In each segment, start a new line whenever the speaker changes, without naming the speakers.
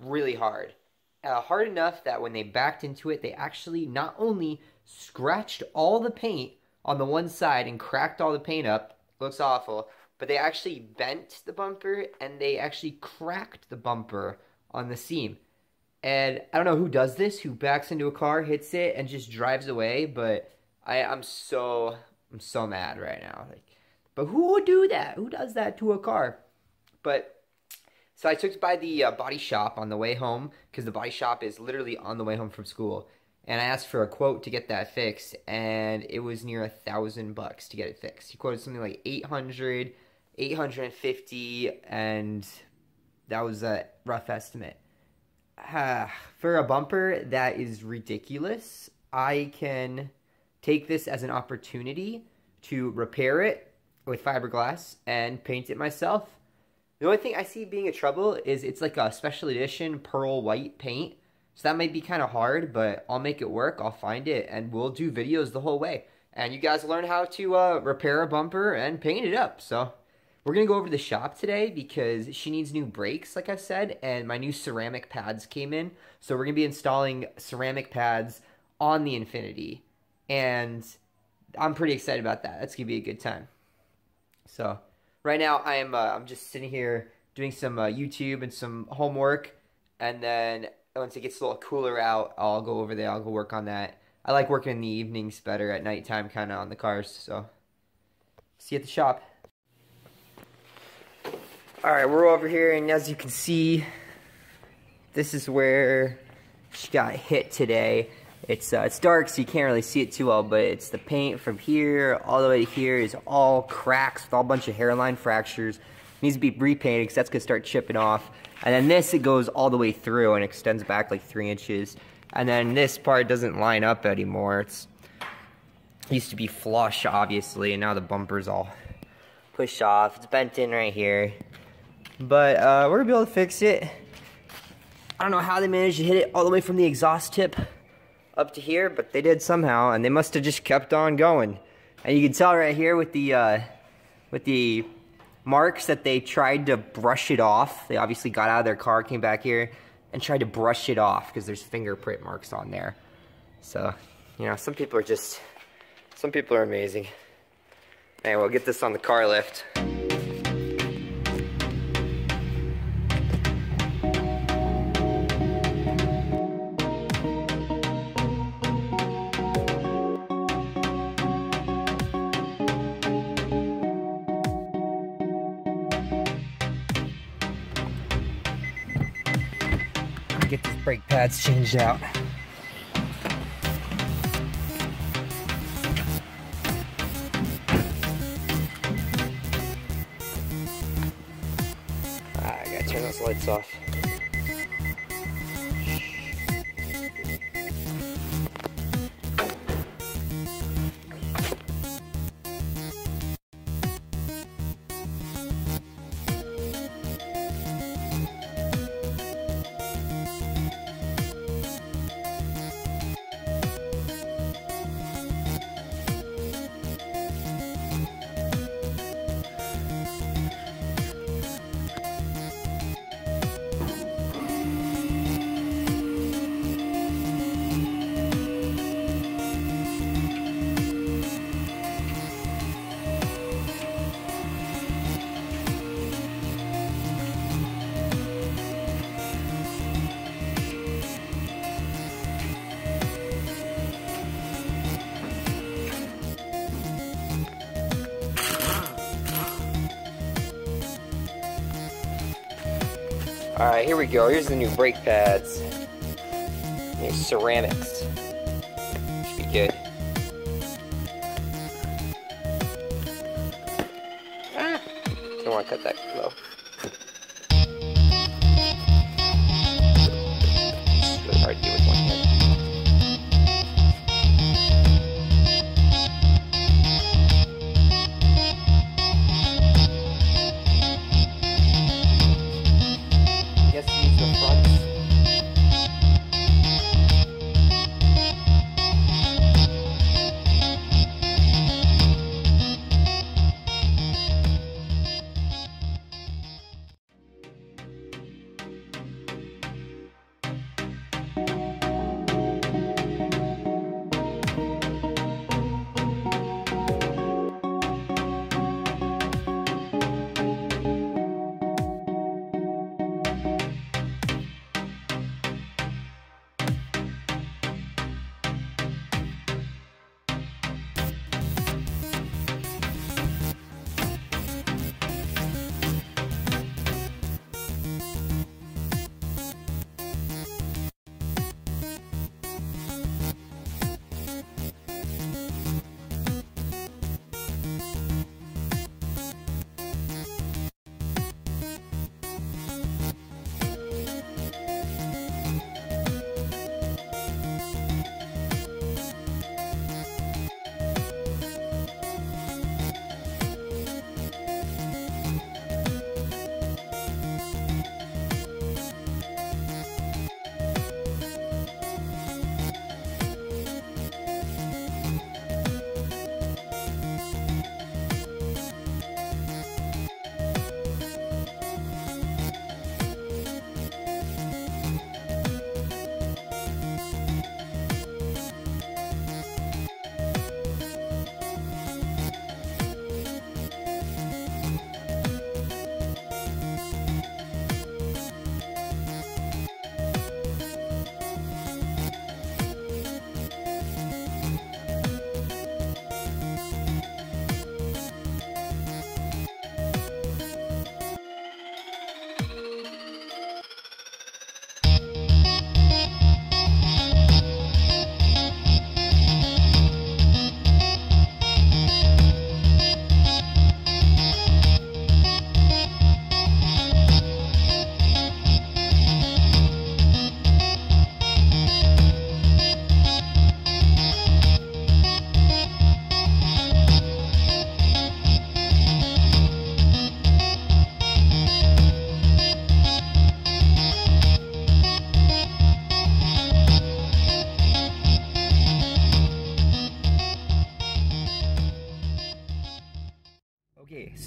really hard. Hard enough that when they backed into it, they actually not only scratched all the paint on the one side and cracked all the paint up, looks awful, but they actually bent the bumper and they actually cracked the bumper on the seam. And I don't know who does this, who backs into a car, hits it, and just drives away, but I'm so mad right now. Like, but who would do that? Who does that to a car? But so I took it by the body shop on the way home because the body shop is literally on the way home from school. And I asked for a quote to get that fixed, and it was near $1,000 to get it fixed. He quoted something like 800, 850, and that was a rough estimate. For a bumper, that is ridiculous. I can take this as an opportunity to repair it with fiberglass and paint it myself. The only thing I see being a trouble is it's like a special edition pearl white paint. So that might be kind of hard, but I'll make it work. I'll find it, and we'll do videos the whole way. And you guys learn how to repair a bumper and paint it up. So we're going to go over to the shop today because she needs new brakes, like I said, and my new ceramic pads came in. So we're going to be installing ceramic pads on the Infiniti. And I'm pretty excited about that. That's going to be a good time. So right now, I'm just sitting here doing some YouTube and some homework, and then once it gets a little cooler out, I'll go over there. I'll go work on that. I like working in the evenings better at nighttime, kind of on the cars. So see you at the shop. All right, we're over here, and as you can see, this is where she got hit today. It's dark, so you can't really see it too well, but it's the paint from here all the way to here is all cracks with all a bunch of hairline fractures. Needs to be repainted because that's going to start chipping off. And then this, it goes all the way through and extends back like 3 inches. And then this part doesn't line up anymore. It used to be flush, obviously, and now the bumper's all pushed off. It's bent in right here. But we're going to be able to fix it. I don't know how they managed to hit it all the way from the exhaust tip up to here, but they did somehow, and they must have just kept on going. And you can tell right here with the marks that they tried to brush it off. They obviously got out of their car, came back here, and tried to brush it off because there's fingerprint marks on there. So, you know, some people are amazing. Anyway, we'll get this on the car lift. Get these brake pads changed out. I gotta turn those lights off. Alright, here we go. Here's the new brake pads. New ceramics. Should be good. Don't want to cut that low. It's really hard to do with one hand.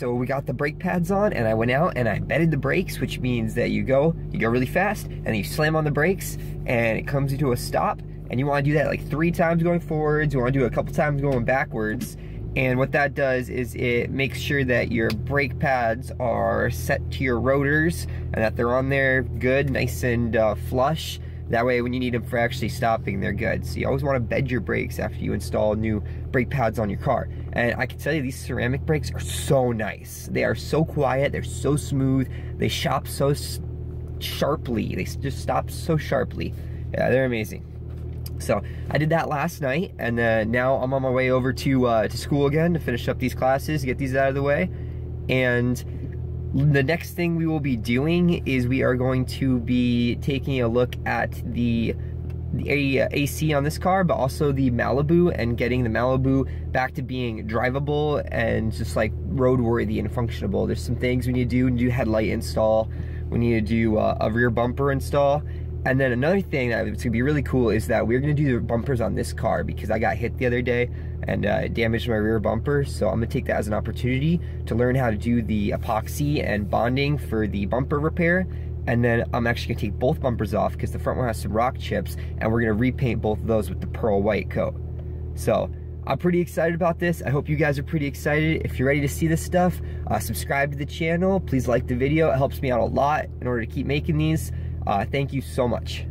so we got the brake pads on, and I went out and I bedded the brakes, which means that you go really fast, and then you slam on the brakes, and it comes into a stop, and you want to do that like 3 times going forwards, you want to do it a couple times going backwards, and what that does is it makes sure that your brake pads are set to your rotors, and that they're on there good, nice and flush. That way when you need them for actually stopping, they're good. So you always want to bed your brakes after you install new brake pads on your car. And I can tell you, these ceramic brakes are so nice. They are so quiet, they're so smooth, they shop so sharply, they just stop so sharply. Yeah, they're amazing. So I did that last night, and now I'm on my way over to school again to finish up these classes, get these out of the way. And the next thing we will be doing is we are going to be taking a look at the AC on this car, but also the Malibu, and getting the Malibu back to being drivable and just like roadworthy and functionable. There's some things we need to do. We need to do headlight install. We need to do a rear bumper install. And then another thing that it's gonna be really cool is that we're gonna do the bumpers on this car, because I got hit the other day and it damaged my rear bumper. So I'm gonna take that as an opportunity to learn how to do the epoxy and bonding for the bumper repair. And then I'm actually gonna take both bumpers off, because the front one has some rock chips, and we're gonna repaint both of those with the pearl white coat. So I'm pretty excited about this. I hope you guys are pretty excited. If you're ready to see this stuff, subscribe to the channel. Please like the video. It helps me out a lot in order to keep making these. Thank you so much.